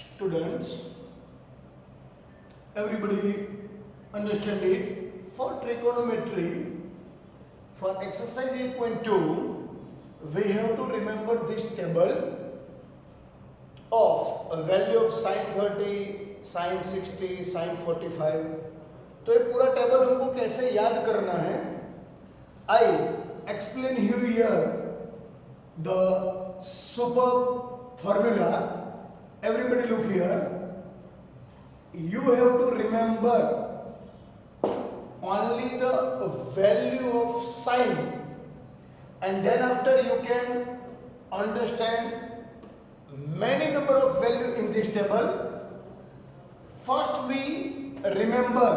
Students, everybody understand it? For trigonometry, for exercise 8.2, we have to remember this table of a value of sin 30, sin 60, sin 45. तो ये पूरा table हमको कैसे याद करना है? I explain here the super formula. Everybody look here. You have to remember only the value of sin, and then after you can understand many number of value in this table. First we remember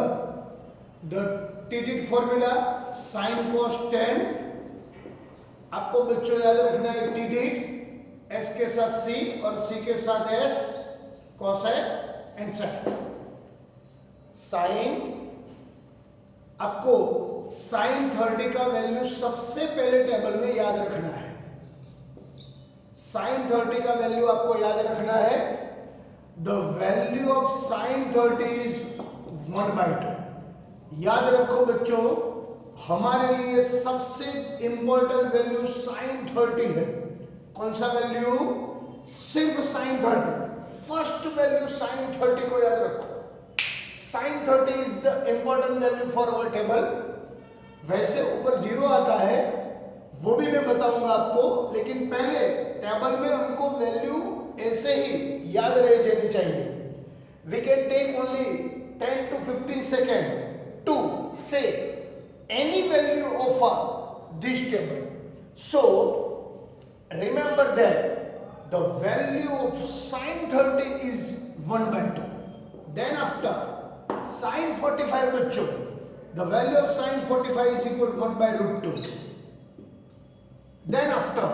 the TDT formula sin cos tan. आपको बच्चों याद रखना है TDT S के साथ C और C के साथ S, cosec and sin. Sine आपको sin 30 का वैल्यू सबसे पहले टेबल में याद रखना है. sin 30 का वैल्यू आपको याद रखना है. The value of sin 30 is 1/2. याद रखो बच्चों, हमारे लिए सबसे इंपॉर्टेंट वैल्यू sin 30 है. कौन सा वैल्यू? सिर्फ sin 30. फर्स्ट वैल्यू sin 30 को याद रखो. sin 30 is the important value for our table. वैसे ऊपर 0 आता है, वो भी मैं बताऊंगा आपको, लेकिन पहले टेबल में हमको वैल्यू ऐसे ही याद रह जानी चाहिए. We can take only 10 to 15 seconds to say any value of this table. So remember that the value of sin 30 is 1/2. Then after sin 45 बच्चों, the value of sin 45 is equal to 1/√2. Then after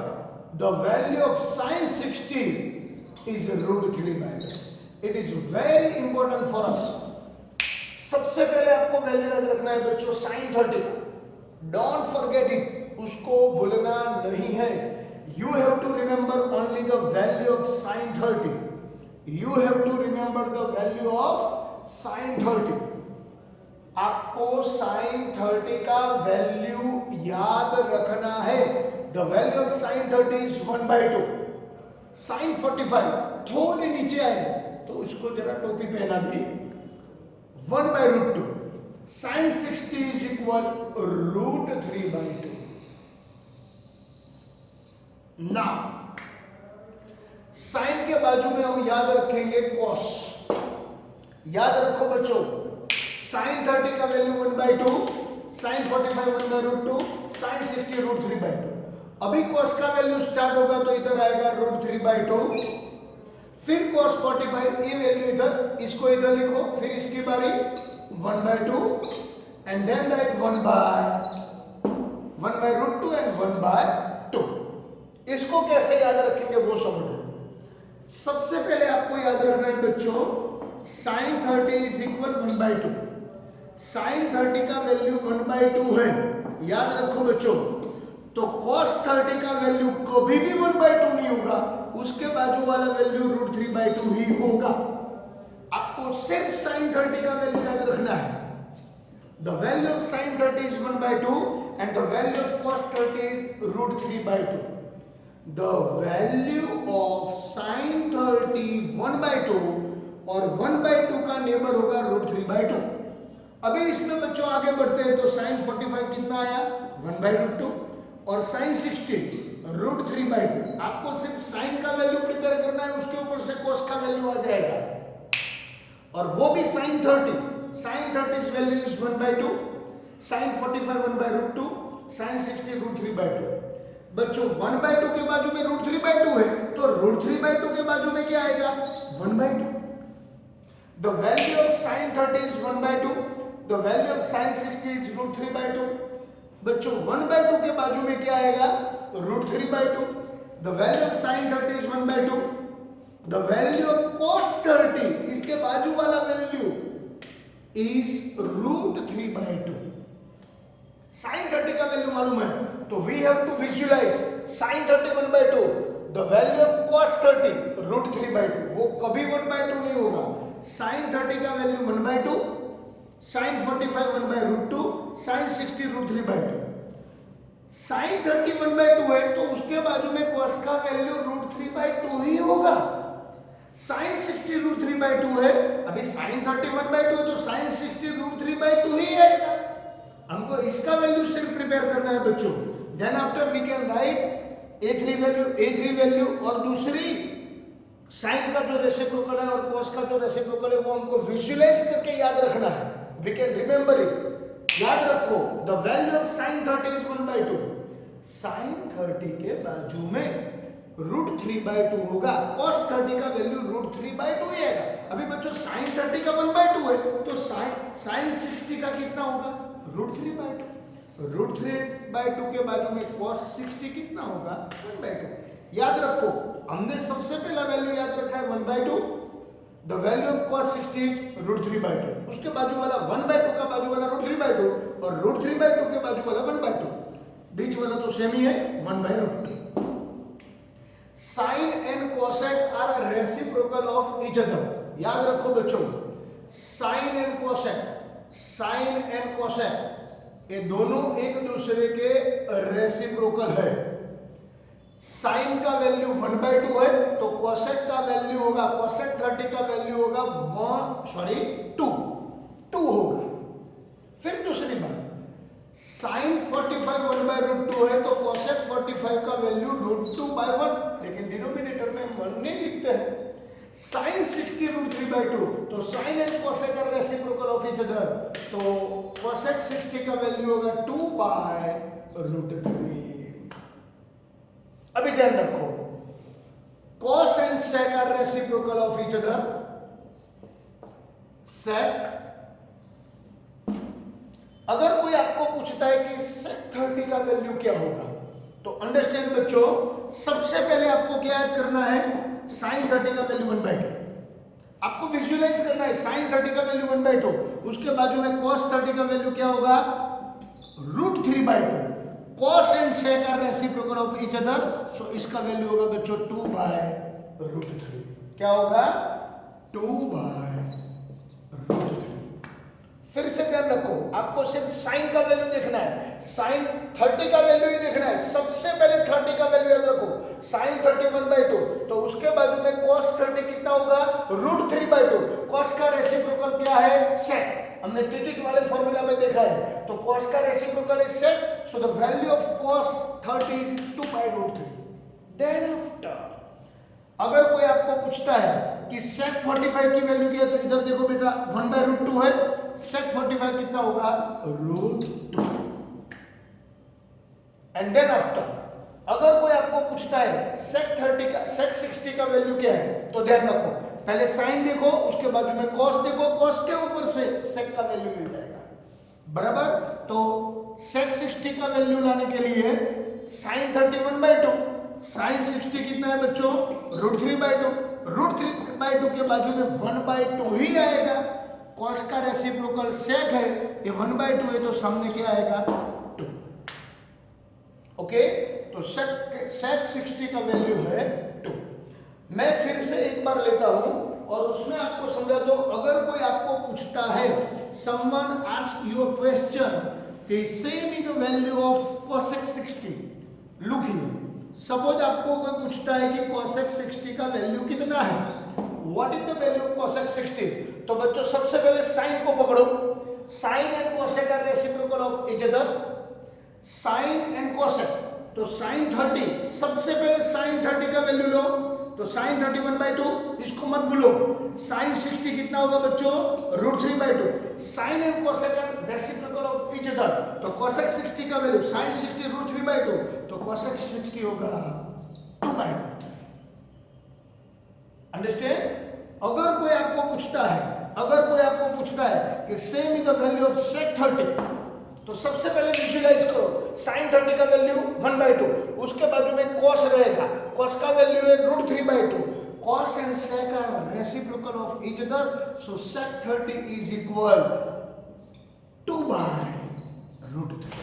the value of sin 60 is √3/2. It is very important for us. सबसे पहले आपको value याद रखना है बच्चों sin 30 का. Don't forget it, उसको भूलना नहीं है. You have to remember only the value of sin 30. You have to remember the value of sin 30. आपको sin 30 का वैल्यू याद रखना है. The value of sin 30 is 1/2. sin 45 थोड़े नीचे आए तो उसको जरा टोपी पहना दी. 1/√2. sin 60 is equal √3/2. Now sin के बाजू में हम याद रखेंगे cos. याद रखो बच्चों, sin 30 का वैल्यू 1/2, sin 45 1/√2, sin 60 √3/2. अभी cos का वैल्यू स्टार्ट होगा तो इधर आएगा √3/2, फिर cos 45 ये वैल्यू इधर, इसको इधर लिखो, फिर इसकी बारी 1/2 एंड देन राइट 1/√2 एंड 1/2. इसको कैसे याद रखेंगे वो समझो. सबसे पहले आपको याद रखना है बच्चों sin 30 इज इक्वल 1/2. sin 30 का वैल्यू 1/2 है, याद रखो बच्चों. तो cos 30 का वैल्यू कभी भी 1/2 नहीं होगा, उसके बाजू वाला वैल्यू √3/2 ही होगा. आपको सिर्फ sin 30 का वैल्यू याद रखना है. The value of sin 30 is 1/2 and the value of cos 30 is √3/2. The value of sin 30 1/2 और 1/2 का नेबर होगा √3/2. अभी इसमें बच्चों आगे बढ़ते हैं तो sin 45 कितना आया? 1/√2 और sin 60 √3/2. आपको सिर्फ sin का वैल्यू प्रिपेयर करना है, उसके ऊपर से cos का वैल्यू आ जाएगा. और वो भी sin 30. sin 30's value is 1/2, sin 45 1/√2, sin 60 √3/2. बच्चों 1/2 के बाजू में √3/2 है, तो √3/2 के बाजू में क्या आएगा? 1/2. The value of sin 30 is 1/2. The value of sin 60 is √3/2. बच्चों 1/2 के बाजू में क्या आएगा? √3/2. The value of sin 30 is 1/2. The value of cos 30, इसके बाजू वाला वैल्यू is √3/2. sin 30 का वैल्यू मालूम है तो we have to visualize sin 30 1/2. The value of cos 30 √3/2, वो कभी 1/2 नहीं होगा। sin 30 का वैल्यू 1/2, sin 45 1/√2, sin 60 √3/2। sin 30 1/2 है तो उसके बाजू में cos का वैल्यू √3/2 ही होगा। sin 60 √3/2 है, अभी sin 30 1/2 है तो sin 60 √3/2 ही आएगा। हमको इसका वैल्यू सिर्फ प्रिपेयर करना है बच्चों। Then after we can write A3 value और दूसरी साइन का जो रेसिप्रोकल है और cos का जो रेसिप्रोकल है वो हमको विजुअलाइज करके याद रखना है। We can remember it. याद रखो the value of sin 30 is 1/2। sin 30 के बाजू में √3/2 होगा, cos 30 का वैल्यू √3/2 ही आएगा। अभी बच्चों sin 30 का 1/2 है तो sin 60 का कितना होगा? √3/2। √3/2 के बाजू में cos 60 कितना होगा? 1/2। याद रखो हमने सबसे पहला वैल्यू याद रखा है 1/2। The value of cos 60 is √3/2। उसके बाजू वाला 1/2 का बाजू वाला √3/2 और √3/2 के बाजू वाला 1/2, बीच वाला तो सेम ही है 1/√2। Sine and cosec are reciprocal of each other. याद रखो बच्चों साइन एंड कोसेक ये दोनों एक दूसरे के रेसिप्रोकल है। साइन का वैल्यू 1/2 है तो कोसेक का वैल्यू होगा, कोसेक 30 का वैल्यू होगा 2 होगा। फिर दूसरी बात साइन 45 1/√2 है तो कोसेक 45 का वैल्यू √2/1, लेकिन डिनोमिनेटर में 1 नहीं लिखते हैं। sin 60 √3/2 तो sine and cosec are reciprocal of each other, तो कोसेक 60 का वैल्यू होगा 2/√3। अभी ध्यान रखो cos and sec are reciprocal of each other. sec, अगर कोई आपको पूछता है कि sec 30 का वैल्यू क्या होगा तो अंडरस्टैंड बच्चों, सबसे पहले आपको क्या याद करना है? sin 30 का वैल्यू 1/2 आपको विजुअलाइज करना है। sin 30 का वैल्यू 1/2, उसके बाजू में cos 30 का वैल्यू क्या होगा? √3/2। cos and sec are reciprocal of each other, so इसका वैल्यू होगा बच्चों 2/√3। क्या होगा? 2/√3। फिर से ध्यान रखो आपको सिर्फ साइन का वैल्यू देखना है, साइन 30 का वैल्यू ही देखना है। सबसे पहले 30 का वैल्यू याद रखो, साइन 30 1/2 तो उसके बाजू में cos 30 कितना होगा? √3/2। cos का रेसिप्रोकल क्या है? sec। हमने टीटीट वाले फॉर्मूला में देखा है, तो cos का reciprocal is sec, so the value of cos 30 is 2/√3। Then after अगर कोई आपको पूछता है कि sec 45 की वैल्यू क्या है तो इधर देखो बेटा 1/√2 है, sec 45 कितना होगा? √2। एंड देन आफ्टर अगर कोई आपको पूछता है sec 60 का वैल्यू क्या है तो ध्यान रखो पहले साइन देखो, उसके बाजू में cos देखो, cos के ऊपर से sec का वैल्यू मिल जाएगा, बराबर। तो sec 60 का वैल्यू लाने के लिए sin 30 1/2, sin 60 कितना है बच्चों? √3/2। √3/2 के बाजू में 1/2 ही आएगा। cos का रेसिप्रोकल sec है, ये 1/2 है तो सामने क्या आएगा? 2। ओके, तो sec 60 का वैल्यू है 2। मैं फिर से एक बार लेता हूं और उसमें आपको समझा दो। अगर कोई आपको पूछता है, someone ask you a question कि say me the value of cosec 60, look here, suppose आपको कोई पूछता है कि cosec 60 का वैल्यू कितना है, what is the value of cosec 60, तो बच्चों सबसे पहले साइन को पकड़ो। Sine and cosec are reciprocal of each other. Sine and cosec, तो sin 30, सबसे पहले sin 30 का वैल्यू लो, तो sin 30 1/2, इसको मत भूलो। sin 60 कितना होगा बच्चों? √3/2। Sine and cosec are reciprocal of each other, तो कोसेक 60 का वैल्यू sin 60 √3/2, तो कोसेक 60 होगा 2/2। अंडरस्टैंड? अगर कोई आपको पूछता है कि same is the value of sec 30, तो सबसे पहले विजुअलाइज करो sin 30 का वैल्यू 1/2, उसके बाजू में cos रहेगा, cos का वैल्यू है √3/2। cos and sec are reciprocal of each other, so sec 30 is equal 2/√3।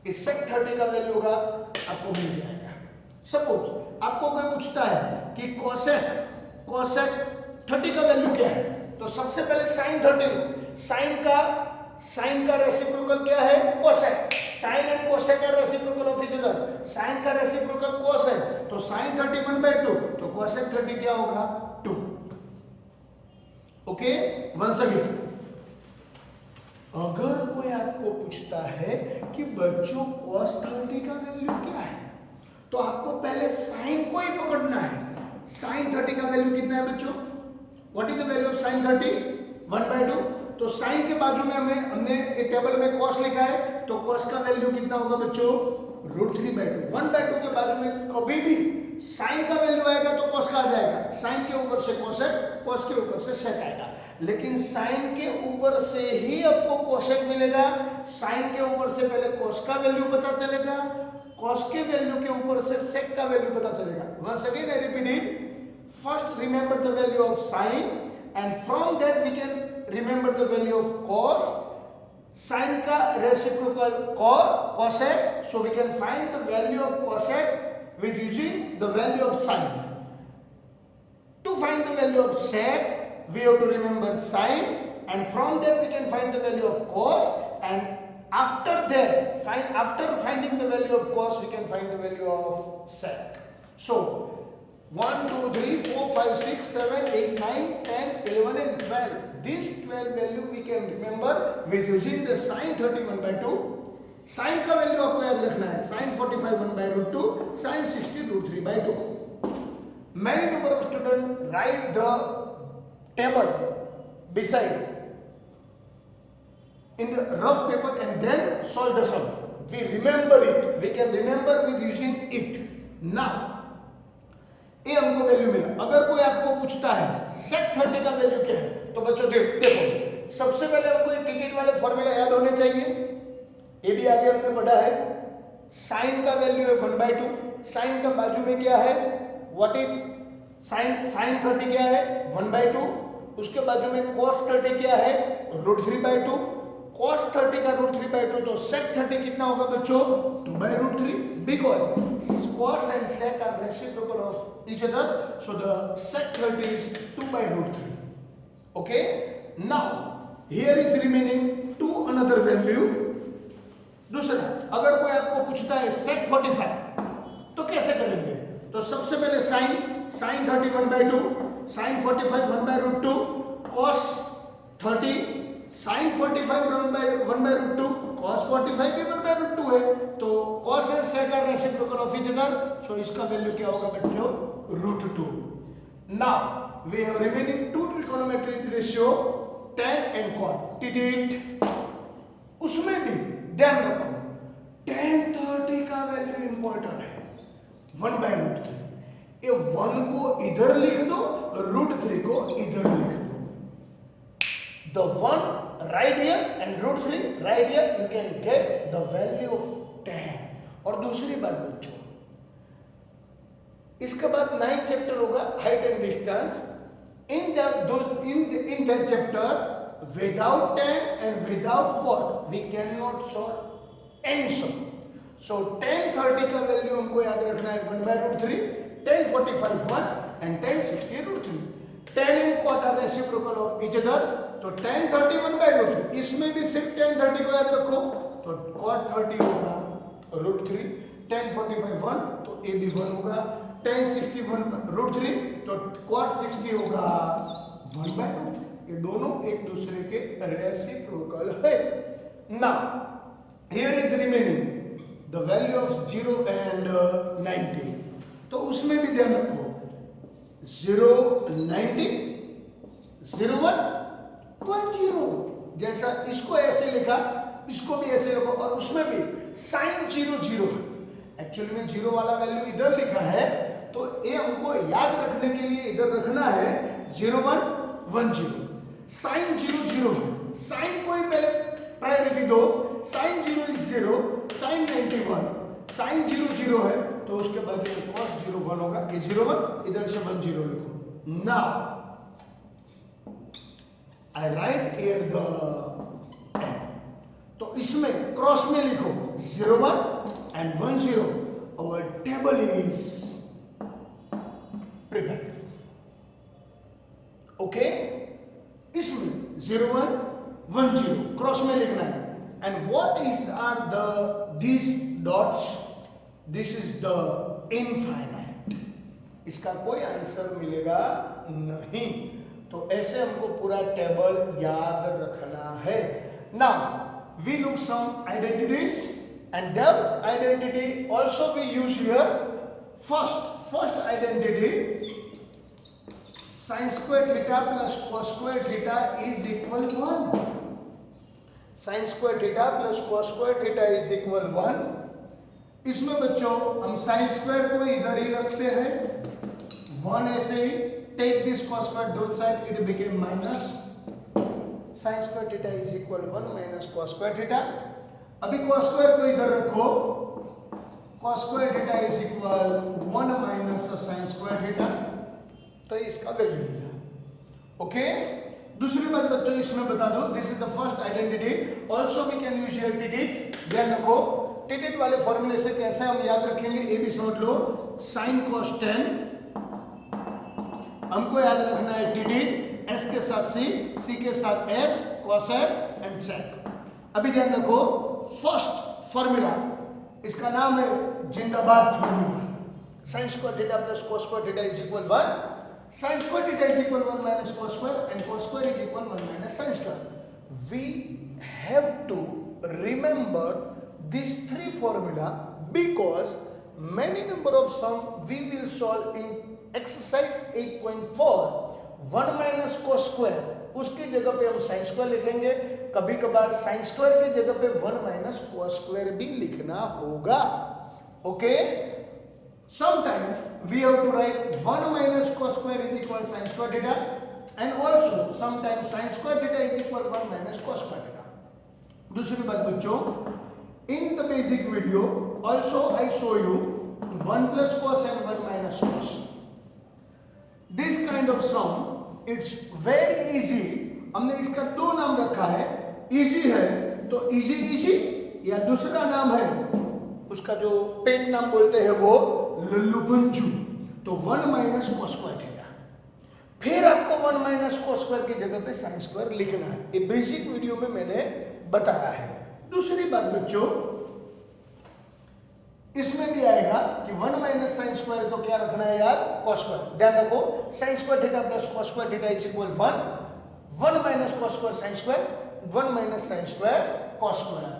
इस sec 30 का वैल्यू होगा, आपको मिल जाएगा। सपोज आपको कोई पूछता है कि cosec कोसेक 30 का वैल्यू क्या है? तो सबसे पहले साइन 30 लो। साइन का रेसिप्रोकल क्या है? Cosec. Sine and cosec are reciprocal of each other. Sine का रेसिप्रोकल कोस है, तो साइन 30 1/2, तो कोसेक 30 क्या होगा? 2। ओके, वंस अगेन, अगर कोई आपको पूछता है कि बच्चों cos 30 का वैल्यू क्या है, तो आपको पहले साइन को ही पकड़ना है। साइन 30 का वैल्यू कितना है बच्चों? What is the value of sign 30? 1/2। तो साइन के बाजू में हमने एक टेबल में cos लिखा है, तो cos का वैल्यू कितना होगा बच्चों? √3/2। 1/2 के बाजू में कभी भी साइन का वैल्यू आएगा तो cos का आ जाएगा। साइन के ऊपर से कोसेक, cos के ऊपर से सेक आएगा। लेकिन साइन के ऊपर से ही आपको कोसेक मिलेगा। साइन के ऊपर से पहले cos का वैल्यू पता चलेगा, cos के वैल्यू के ऊपर से sec का वैल्यू पता चलेगा। Once again I repeat it, first remember the value of sine and from that we can remember the value of cos। Sine का reciprocal cosec, so we can find the value of cosec with using the value of sine. To find the value of sec, we have to remember sine, and from that we can find the value of cos, and after finding the value of cos, we can find the value of sec. So 1 2 3 4 5 6 7 8 9 10 11 and 12, these 12 value we can remember with using the sin 30 1/2. Sign का value आपको याद रखना है, sin 45 1/√2, sin 60 √3/2. Many number of students write the table beside in the rough paper and then solve the sum. We remember it. We can remember with using it. Now, ये हमको value मिला। अगर कोई आपको पूछता है sec 30 का value क्या है, तो बच्चों देखो, सबसे पहले हमको ये टिकट वाले फॉर्मूला याद होने चाहिए। ये भी आगे हमने पढ़ा है। साइन का वैल्यू है 1/2। साइन का बाजू में क्या है? व्हाट इज साइन 30 क्या है? 1/2। उसके बाजू में cos 30 क्या है? √3/2। cos 30 का √3/2, तो sec 30 कितना होगा बच्चों? 2/√3, because cos and sec are reciprocal of each other, so the sec 30 is 2/√3. Okay, now here is remaining to another value. दूसरा, अगर कोई आपको पूछता है sec 45, तो कैसे करेंगे? तो सबसे पहले sin 30 1/2, sin 45 1/√2, cos 30 sin 45 1/√2, cos 45 भी 1/√2 है, तो cos and sec are reciprocal of each other, so इसका वैल्यू क्या होगा बच्चों? √2. Now we have remaining two trigonometric ratio tan and cot. उसमें भी ध्यान रखो, tan 30 का वैल्यू इंपॉर्टेंट है, 1/√3। ये 1 को इधर लिख दो, √3 को इधर लिख दो। The 1 right here and √3 right here, you can get the value of tan. और दूसरी बात बच्चों, इसके बाद 9th चैप्टर होगा height and distance. In that chapter, without tan and without cot, we cannot solve any sum. So tan 30 का value हमको याद रखना है 1/√3, tan 45 1 and tan 60 √3. tan and cot are reciprocal of each other, तो tan 30 1/√3, इसमें भी सिर्फ tan 30 को याद रखो, तो cot 30 होगा √3, tan 45 1, तो ये भी 1 होगा, tan 60 1/√3, तो cot 60 होगा 1/√3। ये दोनों एक दूसरे के रेसिप्रोकल है। Now here is remaining the value of 0 and 90, तो उसमें भी ध्यान रखो 0 90 0 1 1 0, जैसा इसको ऐसे लिखा इसको भी ऐसे लिखो, और उसमें भी sin 0 0 है। एक्चुअली में 0 वाला वैल्यू इधर लिखा है, तो ये हमको याद रखने के लिए इधर रखना है 0 1 1 0। sin 0 0 है, sin को ही पहले प्रायोरिटी दो, sin 0 is 0, sin 91, sin 0 0 है, तो उसके बाद जो cos 0 1 होगा, ये 0 1 इधर से 1 0 लिखो। Now I write here the n, तो इसमें क्रॉस में लिखो 0 1 and 1 0। Our table is prepared. Okay, इसमें 0 1 1 0 क्रॉस में लिखना है। And what is are the this dots, this is the infinite. इसका कोई आंसर मिलेगा नहीं। तो ऐसे हमको पूरा टेबल याद रखना है। Now we look some identities and that identity also we use here. First identity, sin square theta plus cos square theta is equal 1. sin square theta plus cos square theta is equal 1. इसमें बच्चों हम sin square को इधर ही रखते हैं, 1 ऐसे ही, take this cos square both side, it became minus sin square theta is equal 1 minus cos square theta. अभी cos square को इधर रखो, cos square theta is equal 1 minus sin square theta, तो इसका वैल्यू मिला। ओके, दूसरी बात बच्चों इसमें बता दो, this is the first identity, also we can use here टिटिट। ध्यान रखो टिटिट वाले फॉर्मूले से कैसे हम याद रखेंगे, ये भी समझ लो। sin cos 10 हमको याद रखना है टिटिट, s के साथ c के साथ s, cosec एंड sec। अभी ध्यान रखो फर्स्ट फॉर्मूला, इसका नाम है जिंदाबाद formula. sin square theta plus cos square theta is equal 1, sin square theta is equal 1 minus cos square, and cos square is equal 1 minus sin square. We have to remember these three formula because many number of sum we will solve in exercise 8.4. 1 minus cos square उसकी जगह पे हम sin square लिखेंगे, कभी कभार sin square की जगह पे 1 minus cos square भी लिखना होगा। Okay, sometimes we have to write 1 minus cos square is equal sin square theta, and also sometimes sin square theta is equal 1 minus cos square theta. दूसरी बात बच्चों, in the basic video also I show you 1 plus cos and 1 minus cos. This kind of sum it's very easy। हमने इसका दो नाम रखा है, easy है तो easy या दूसरा नाम है उसका जो पेट नाम बोलते हैं वो लल्लू पंजू। तो 1 माइनस cos स्क्वायर थीटा, फिर आपको 1 माइनस cos स्क्वायर की जगह पे sin स्क्वायर लिखना है। ये बेसिक वीडियो में मैंने बताया है। दूसरी बात बच्चों, इसमें भी आएगा कि 1 माइनस sin स्क्वायर तो क्या रखना है याद, cos स्क्वायर। ध्यान रखो sin square theta plus cos square theta is equal 1 minus cos square sin square, 1 minus sin square cos square,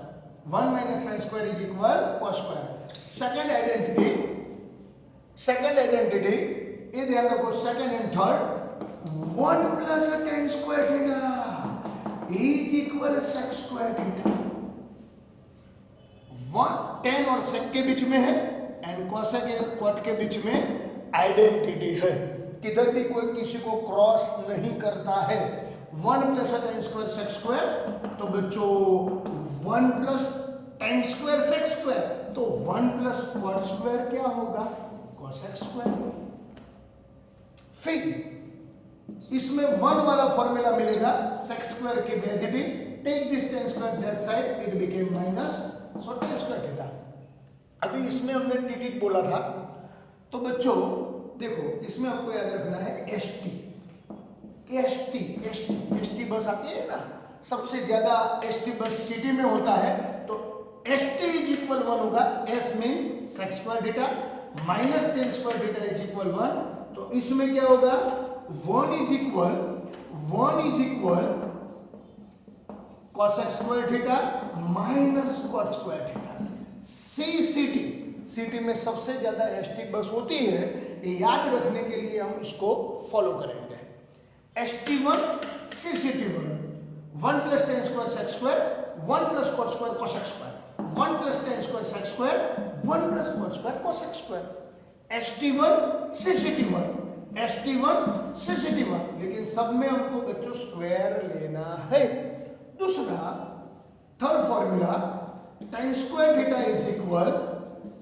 1 minus sin square is equal cos square. Second identity ये ध्यान रखो, second and third 1 plus tan square theta is equal sec square theta. 1 tan और sec के बीच में है and cosec और cot के बीच में आइडेंटिटी है, किधर भी कोई किसी को क्रॉस नहीं करता है। 1 plus tan square sec square, तो बच्चों 1 plus tan square sec square, तो 1 प्लस cot स्क्वायर क्या होगा, cosec स्क्वायर। फिर इसमें 1 वाला फॉर्मूला मिलेगा sec स्क्वायर के as it is, take this tan square that side, it became minus so tan square theta. अभी इसमें हमने tt बोला था, तो बच्चों देखो इसमें आपको याद रखना है st बस आती है ना, सबसे ज्यादा st बस सिटी में होता है, तो st इज इक्वल 1 होगा। s means sec square theta minus tan square theta is equal 1, तो इसमें क्या होगा 1 is equal cosec square theta minus cot square theta. City में सबसे ज्यादा st बस होती है, ये याद रखने के लिए हम इसको फॉलो करेंगे। st1 ccT1, 1 plus tan square sec square, 1 plus cot square cosec square, 1 plus tan square sec square, 1 plus cot square cosec square. st1 ccT1, लेकिन सब में हमको बच्चों स्क्वायर लेना है। दूसरा third formula tan square theta is equal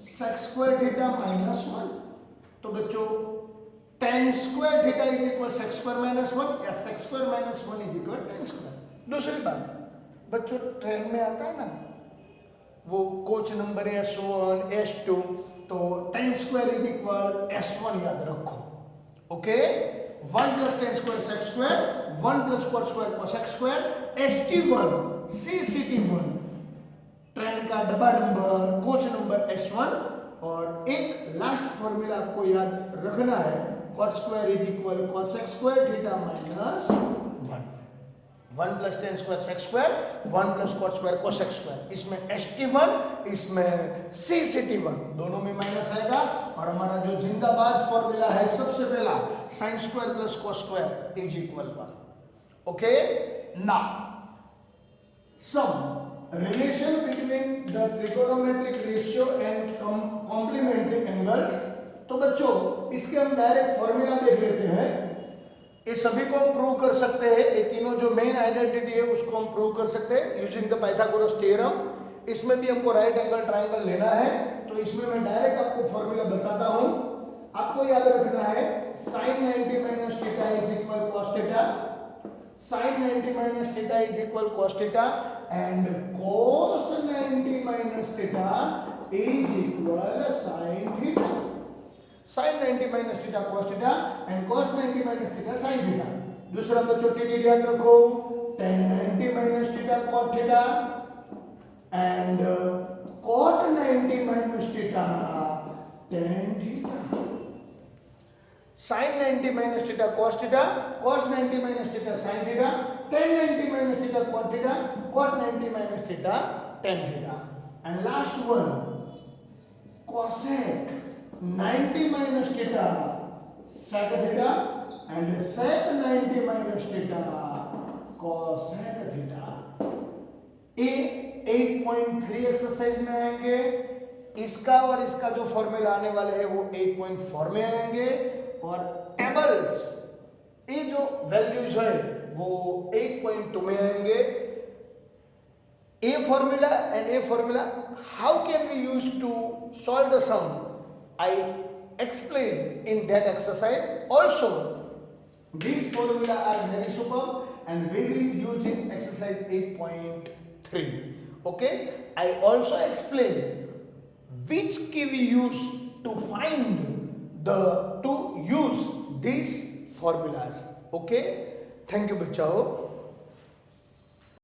sec square theta minus 1, तो बच्चों tan square theta is equal sec square minus 1 या sec square minus 1 is equal tan square. दूसरी बात बच्चों, ट्रेन में आता है ना वो कोच नंबर S1 S2, तो tan square is equal S1 याद रखो। Okay, 1 plus tan square sec square, 1 plus cot square cosec square, ST1 CCT1 train का डब्बा नंबर, कोच नंबर S1, और एक लास्ट फॉर्मूला आपको याद रखना है, cot square is equal cosec square theta minus 1. 1 plus tan square sec square, 1 plus cot square cosec square. इसमें ST1, इसमें CCT1, दोनों में माइनस आएगा। और हमारा जो जिंदाबाद फॉर्मूला है सबसे पहला sin square plus cos square is equal 1. Okay? Now, some relation between the trigonometric ratio and complementary angles। तो बच्चों इसके हम डायरेक्ट फॉर्मूला देख लेते हैं। ये सभी को हम प्रूव कर सकते हैं, ये तीनों जो मेन आइडेंटिटी है उसको हम प्रूव कर सकते हैं यूजिंग द पाइथागोरस थ्योरम। इसमें भी हमको राइट एंगल ट्रायंगल लेना है, तो इसमें मैं डायरेक्ट आपको फॉर्मूला बताता हूं। आपको याद रखना है sin 90 minus theta is equal cos theta, sin 90 minus theta is equal cos theta, and cos 90 minus theta is equal sin theta. sin 90 minus theta cos theta and cos 90 minus theta sin theta। दूसरा बच्चों TD याद रखो, tan 90 minus theta cot theta and cot 90 minus theta tan theta। sin 90 minus theta cos theta, cos 90 minus theta sin theta, tan 90 minus theta cot theta, cot 90 minus theta tan theta, and last one cosec 90 minus theta sec theta and sec 90 minus theta cosec theta। ये 8.3 exercise में आएंगे, इसका और इसका जो formula आने वाले हैं वो 8.4 में आएंगे, और टेबल्स ये जो वैल्यूज है वो 8.2 में आएंगे। A formula and A formula, how can we use to solve the sum? I explained in that exercise. Also, these formula are very superb and we will use in exercise 8.3. Okay? I also explained which key we use to use these formulas. Okay? Thank you, bachao.